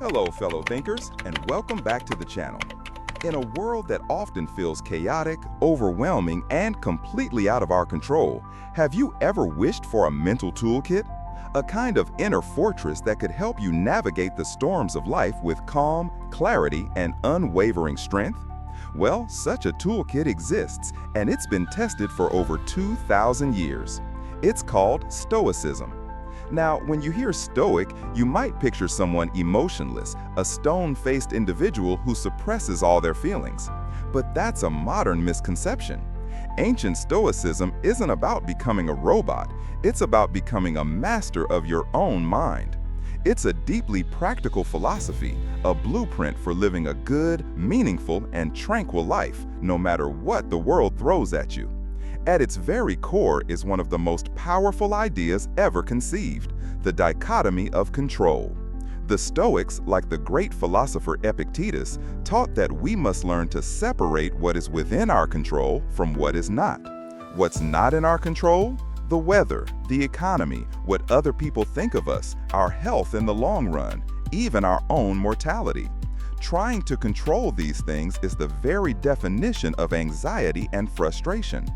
Hello, fellow thinkers, and welcome back to the channel. In a world that often feels chaotic, overwhelming, and completely out of our control, have you ever wished for a mental toolkit? A kind of inner fortress that could help you navigate the storms of life with calm, clarity, and unwavering strength? Well, such a toolkit exists, and it's been tested for over 2,000 years. It's called Stoicism. Now, when you hear Stoic, you might picture someone emotionless, a stone-faced individual who suppresses all their feelings. But that's a modern misconception. Ancient Stoicism isn't about becoming a robot, it's about becoming a master of your own mind. It's a deeply practical philosophy, a blueprint for living a good, meaningful, and tranquil life, no matter what the world throws at you. At its very core is one of the most powerful ideas ever conceived, the dichotomy of control. The Stoics, like the great philosopher Epictetus, taught that we must learn to separate what is within our control from what is not. What's not in our control? The weather, the economy, what other people think of us, our health in the long run, even our own mortality. Trying to control these things is the very definition of anxiety and frustration.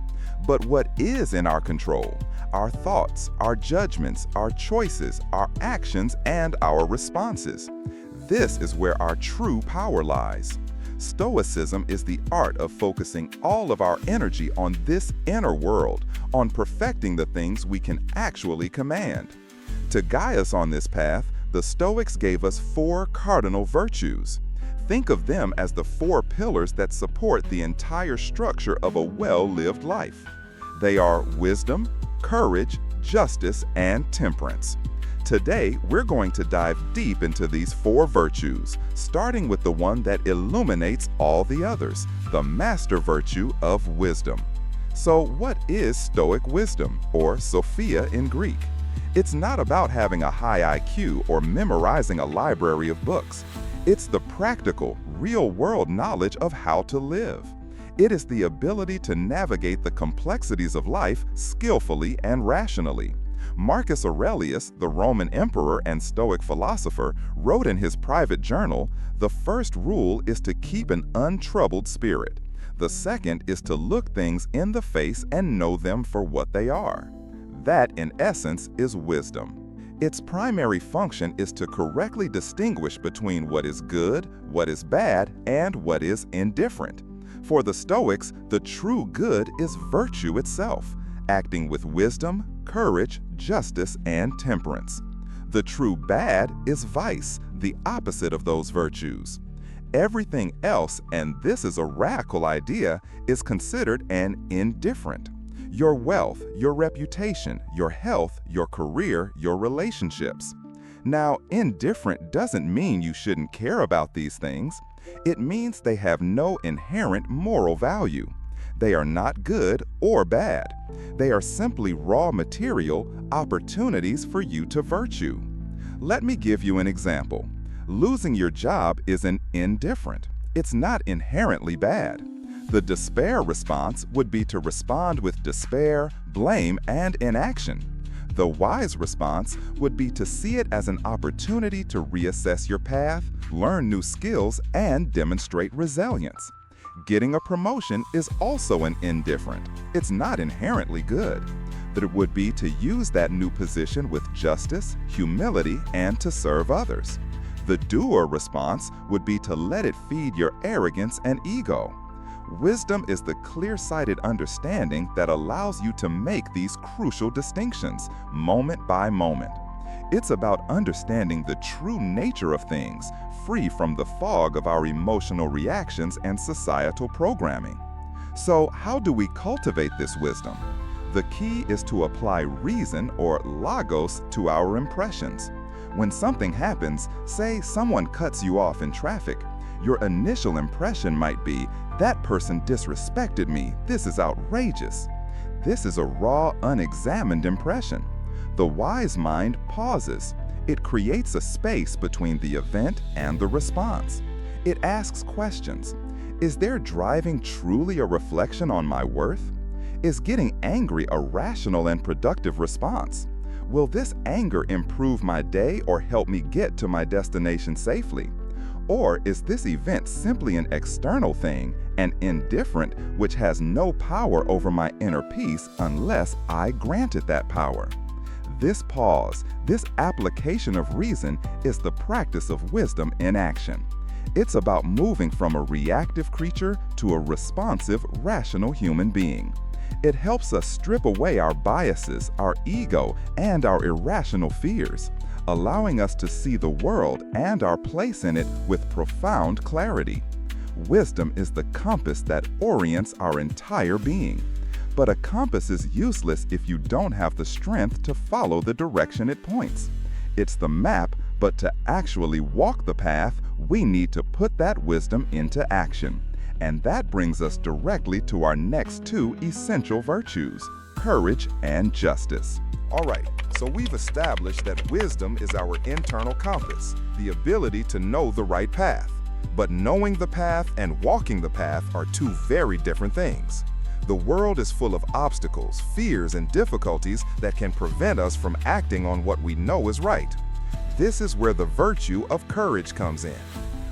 But what is in our control? Our thoughts, our judgments, our choices, our actions, and our responses. This is where our true power lies. Stoicism is the art of focusing all of our energy on this inner world, on perfecting the things we can actually command. To guide us on this path, the Stoics gave us 4 cardinal virtues. Think of them as the 4 pillars that support the entire structure of a well-lived life. They are wisdom, courage, justice, and temperance. Today, we're going to dive deep into these 4 virtues, starting with the one that illuminates all the others, the master virtue of wisdom. So, what is Stoic wisdom, or Sophia in Greek? It's not about having a high IQ or memorizing a library of books. It's the practical, real-world knowledge of how to live. It is the ability to navigate the complexities of life skillfully and rationally. Marcus Aurelius, the Roman emperor and Stoic philosopher, wrote in his private journal, "The first rule is to keep an untroubled spirit. The second is to look things in the face and know them for what they are." That, in essence, is wisdom. Its primary function is to correctly distinguish between what is good, what is bad, and what is indifferent. For the Stoics, the true good is virtue itself, acting with wisdom, courage, justice, and temperance. The true bad is vice, the opposite of those virtues. Everything else, and this is a radical idea, is considered an indifferent. Your wealth, your reputation, your health, your career, your relationships. Now, indifferent doesn't mean you shouldn't care about these things. It means they have no inherent moral value. They are not good or bad. They are simply raw material, opportunities for you to virtue. Let me give you an example. Losing your job isn't indifferent. It's not inherently bad. The despair response would be to respond with despair, blame, and inaction. The wise response would be to see it as an opportunity to reassess your path, learn new skills, and demonstrate resilience. Getting a promotion is also an indifferent. It's not inherently good. But it would be to use that new position with justice, humility, and to serve others. The doer response would be to let it feed your arrogance and ego. Wisdom is the clear-sighted understanding that allows you to make these crucial distinctions, moment by moment. It's about understanding the true nature of things, free from the fog of our emotional reactions and societal programming. So, how do we cultivate this wisdom? The key is to apply reason, or logos, to our impressions. When something happens, say someone cuts you off in traffic, your initial impression might be, "That person disrespected me, this is outrageous." This is a raw, unexamined impression. The wise mind pauses. It creates a space between the event and the response. It asks questions. Is their driving truly a reflection on my worth? Is getting angry a rational and productive response? Will this anger improve my day or help me get to my destination safely? Or is this event simply an external thing, an indifferent, which has no power over my inner peace unless I grant it that power? This pause, this application of reason, is the practice of wisdom in action. It's about moving from a reactive creature to a responsive, rational human being. It helps us strip away our biases, our ego, and our irrational fears, allowing us to see the world and our place in it with profound clarity. Wisdom is the compass that orients our entire being. But a compass is useless if you don't have the strength to follow the direction it points. It's the map, but to actually walk the path, we need to put that wisdom into action. And that brings us directly to our next two essential virtues, courage and justice. All right, so we've established that wisdom is our internal compass, the ability to know the right path. But knowing the path and walking the path are two very different things. The world is full of obstacles, fears, and difficulties that can prevent us from acting on what we know is right. This is where the virtue of courage comes in.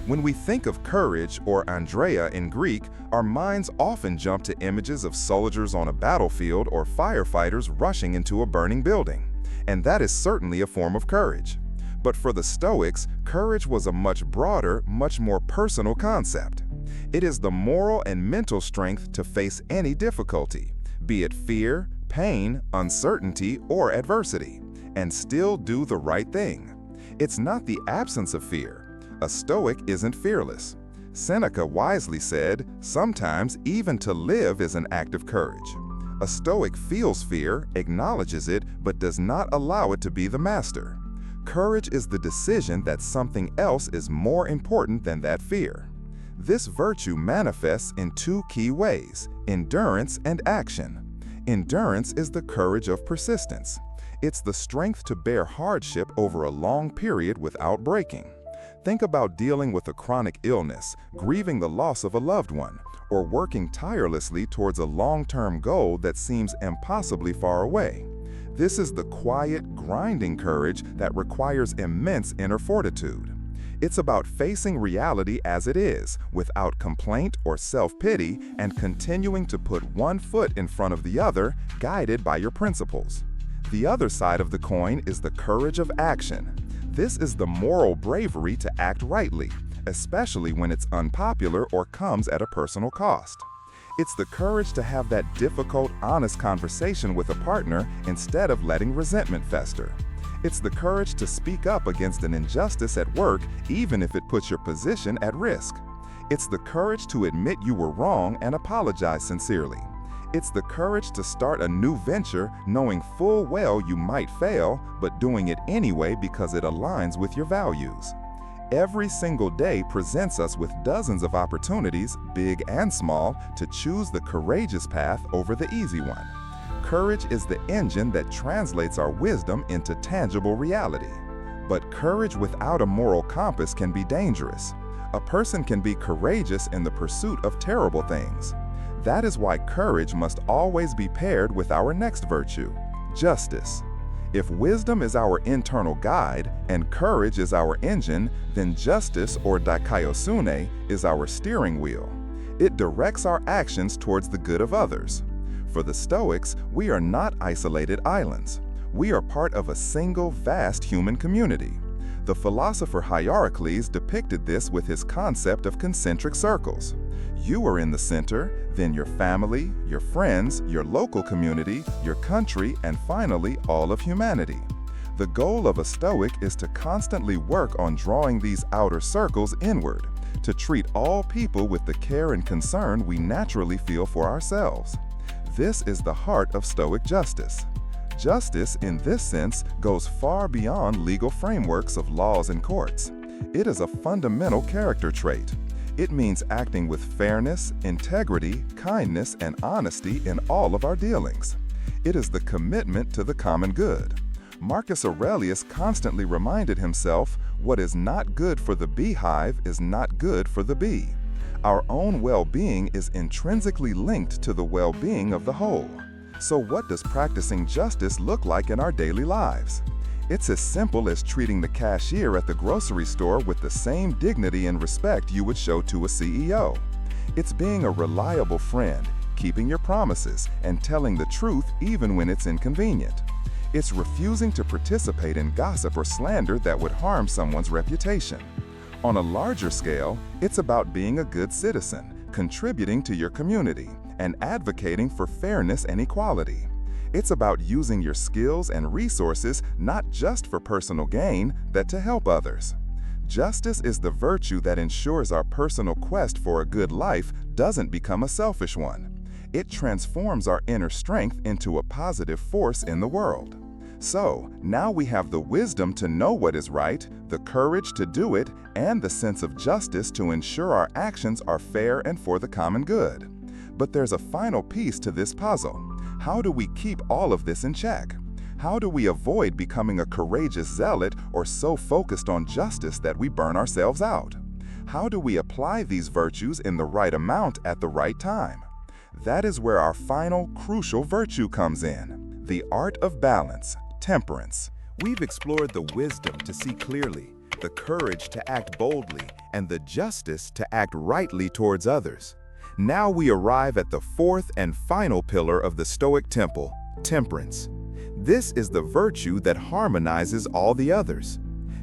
When we think of courage, or Andrea in Greek, our minds often jump to images of soldiers on a battlefield or firefighters rushing into a burning building. And that is certainly a form of courage. But for the Stoics, courage was a much broader, much more personal concept. It is the moral and mental strength to face any difficulty, be it fear, pain, uncertainty, or adversity, and still do the right thing. It's not the absence of fear. A Stoic isn't fearless. Seneca wisely said, "Sometimes even to live is an act of courage." A Stoic feels fear, acknowledges it, but does not allow it to be the master. Courage is the decision that something else is more important than that fear. This virtue manifests in two key ways: endurance and action. Endurance is the courage of persistence. It's the strength to bear hardship over a long period without breaking. Think about dealing with a chronic illness, grieving the loss of a loved one, or working tirelessly towards a long-term goal that seems impossibly far away. This is the quiet, grinding courage that requires immense inner fortitude. It's about facing reality as it is, without complaint or self-pity, and continuing to put one foot in front of the other, guided by your principles. The other side of the coin is the courage of action. This is the moral bravery to act rightly, especially when it's unpopular or comes at a personal cost. It's the courage to have that difficult, honest conversation with a partner instead of letting resentment fester. It's the courage to speak up against an injustice at work, even if it puts your position at risk. It's the courage to admit you were wrong and apologize sincerely. It's the courage to start a new venture knowing full well you might fail, but doing it anyway because it aligns with your values. Every single day presents us with dozens of opportunities, big and small, to choose the courageous path over the easy one. Courage is the engine that translates our wisdom into tangible reality. But courage without a moral compass can be dangerous. A person can be courageous in the pursuit of terrible things. That is why courage must always be paired with our next virtue, justice. If wisdom is our internal guide and courage is our engine, then justice, or dikaiosune, is our steering wheel. It directs our actions towards the good of others. For the Stoics, we are not isolated islands. We are part of a single vast human community. The philosopher Hierocles depicted this with his concept of concentric circles. You are in the center, then your family, your friends, your local community, your country, and finally, all of humanity. The goal of a Stoic is to constantly work on drawing these outer circles inward, to treat all people with the care and concern we naturally feel for ourselves. This is the heart of Stoic justice. Justice, in this sense, goes far beyond legal frameworks of laws and courts. It is a fundamental character trait. It means acting with fairness, integrity, kindness, and honesty in all of our dealings. It is the commitment to the common good. Marcus Aurelius constantly reminded himself, "What is not good for the beehive is not good for the bee." Our own well-being is intrinsically linked to the well-being of the whole. So what does practicing justice look like in our daily lives? It's as simple as treating the cashier at the grocery store with the same dignity and respect you would show to a CEO. It's being a reliable friend, keeping your promises, and telling the truth even when it's inconvenient. It's refusing to participate in gossip or slander that would harm someone's reputation. On a larger scale, it's about being a good citizen, contributing to your community, and advocating for fairness and equality. It's about using your skills and resources not just for personal gain, but to help others. Justice is the virtue that ensures our personal quest for a good life doesn't become a selfish one. It transforms our inner strength into a positive force in the world. So, now we have the wisdom to know what is right, the courage to do it, and the sense of justice to ensure our actions are fair and for the common good. But there's a final piece to this puzzle. How do we keep all of this in check? How do we avoid becoming a courageous zealot or so focused on justice that we burn ourselves out? How do we apply these virtues in the right amount at the right time? That is where our final, crucial virtue comes in. The art of balance, temperance. We've explored the wisdom to see clearly, the courage to act boldly, and the justice to act rightly towards others. Now we arrive at the fourth and final pillar of the Stoic temple, temperance. This is the virtue that harmonizes all the others.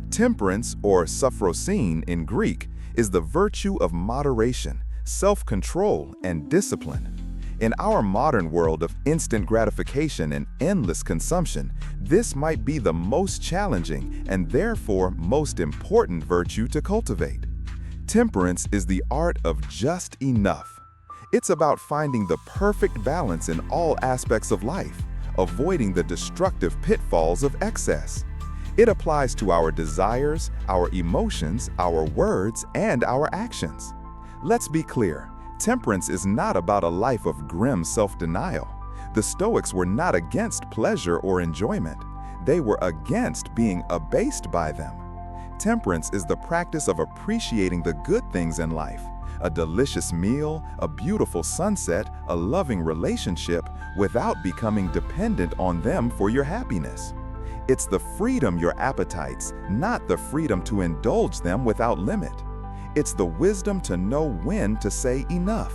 Temperance, or sophrosyne in Greek, is the virtue of moderation, self-control, and discipline. In our modern world of instant gratification and endless consumption, this might be the most challenging and therefore most important virtue to cultivate. Temperance is the art of just enough. It's about finding the perfect balance in all aspects of life, avoiding the destructive pitfalls of excess. It applies to our desires, our emotions, our words, and our actions. Let's be clear, temperance is not about a life of grim self-denial. The Stoics were not against pleasure or enjoyment. They were against being abased by them. Temperance is the practice of appreciating the good things in life. A delicious meal, a beautiful sunset, a loving relationship, without becoming dependent on them for your happiness. It's the freedom your appetites, not the freedom to indulge them without limit. It's the wisdom to know when to say enough.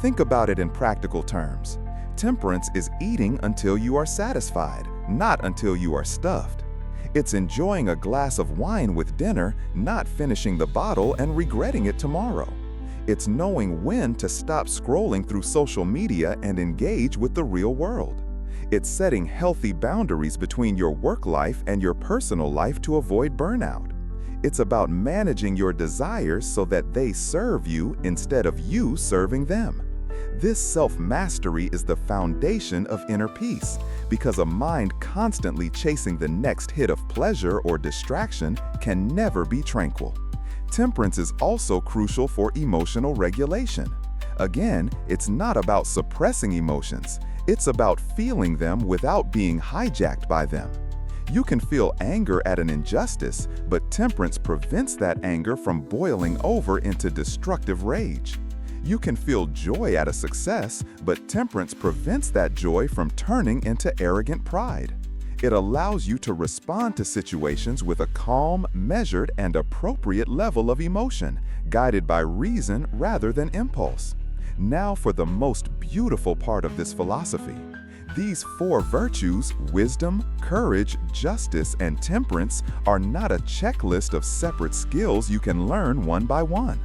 Think about it in practical terms. Temperance is eating until you are satisfied, not until you are stuffed. It's enjoying a glass of wine with dinner, not finishing the bottle and regretting it tomorrow. It's knowing when to stop scrolling through social media and engage with the real world. It's setting healthy boundaries between your work life and your personal life to avoid burnout. It's about managing your desires so that they serve you instead of you serving them. This self-mastery is the foundation of inner peace, because a mind constantly chasing the next hit of pleasure or distraction can never be tranquil. Temperance is also crucial for emotional regulation. Again, it's not about suppressing emotions. It's about feeling them without being hijacked by them. You can feel anger at an injustice, but temperance prevents that anger from boiling over into destructive rage. You can feel joy at a success, but temperance prevents that joy from turning into arrogant pride. It allows you to respond to situations with a calm, measured, and appropriate level of emotion, guided by reason rather than impulse. Now for the most beautiful part of this philosophy. These four virtues, wisdom, courage, justice, and temperance, are not a checklist of separate skills you can learn one by one.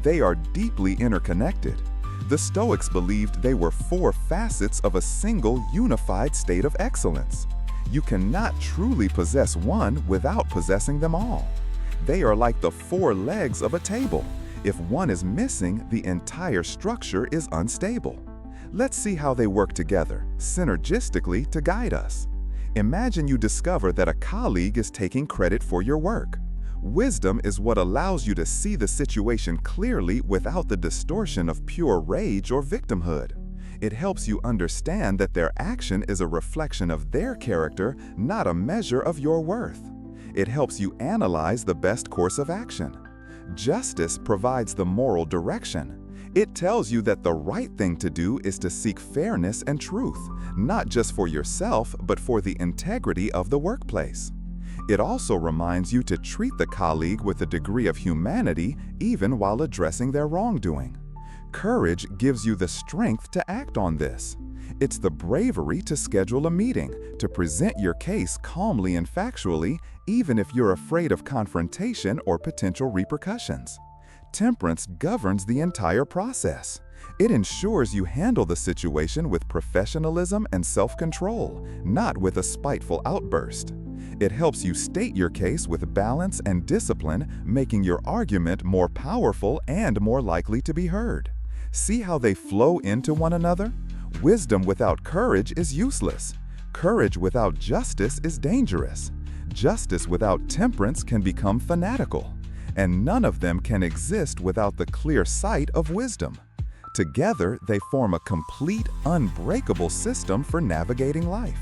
They are deeply interconnected. The Stoics believed they were four facets of a single unified state of excellence. You cannot truly possess one without possessing them all. They are like the four legs of a table. If one is missing, the entire structure is unstable. Let's see how they work together, synergistically, to guide us. Imagine you discover that a colleague is taking credit for your work. Wisdom is what allows you to see the situation clearly without the distortion of pure rage or victimhood. It helps you understand that their action is a reflection of their character, not a measure of your worth. It helps you analyze the best course of action. Justice provides the moral direction. It tells you that the right thing to do is to seek fairness and truth, not just for yourself, but for the integrity of the workplace. It also reminds you to treat the colleague with a degree of humanity even while addressing their wrongdoing. Courage gives you the strength to act on this. It's the bravery to schedule a meeting, to present your case calmly and factually, even if you're afraid of confrontation or potential repercussions. Temperance governs the entire process. It ensures you handle the situation with professionalism and self-control, not with a spiteful outburst. It helps you state your case with balance and discipline, making your argument more powerful and more likely to be heard. See how they flow into one another? Wisdom without courage is useless. Courage without justice is dangerous. Justice without temperance can become fanatical. And none of them can exist without the clear sight of wisdom. Together, they form a complete, unbreakable system for navigating life.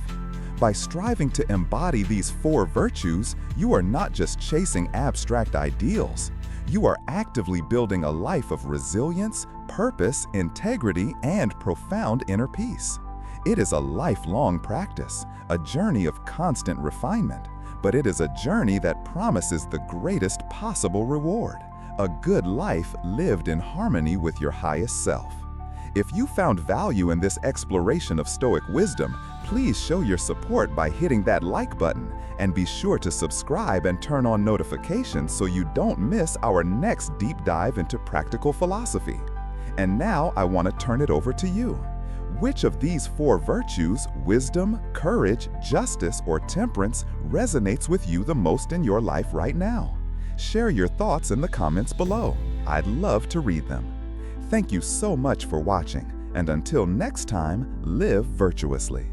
By striving to embody these 4 virtues, you are not just chasing abstract ideals. You are actively building a life of resilience, purpose, integrity, and profound inner peace. It is a lifelong practice, a journey of constant refinement, but it is a journey that promises the greatest possible reward, a good life lived in harmony with your highest self. If you found value in this exploration of Stoic wisdom, please show your support by hitting that like button, and be sure to subscribe and turn on notifications so you don't miss our next deep dive into practical philosophy. And now I want to turn it over to you. Which of these 4 virtues, wisdom, courage, justice, or temperance, resonates with you the most in your life right now? Share your thoughts in the comments below. I'd love to read them. Thank you so much for watching, and until next time, live virtuously.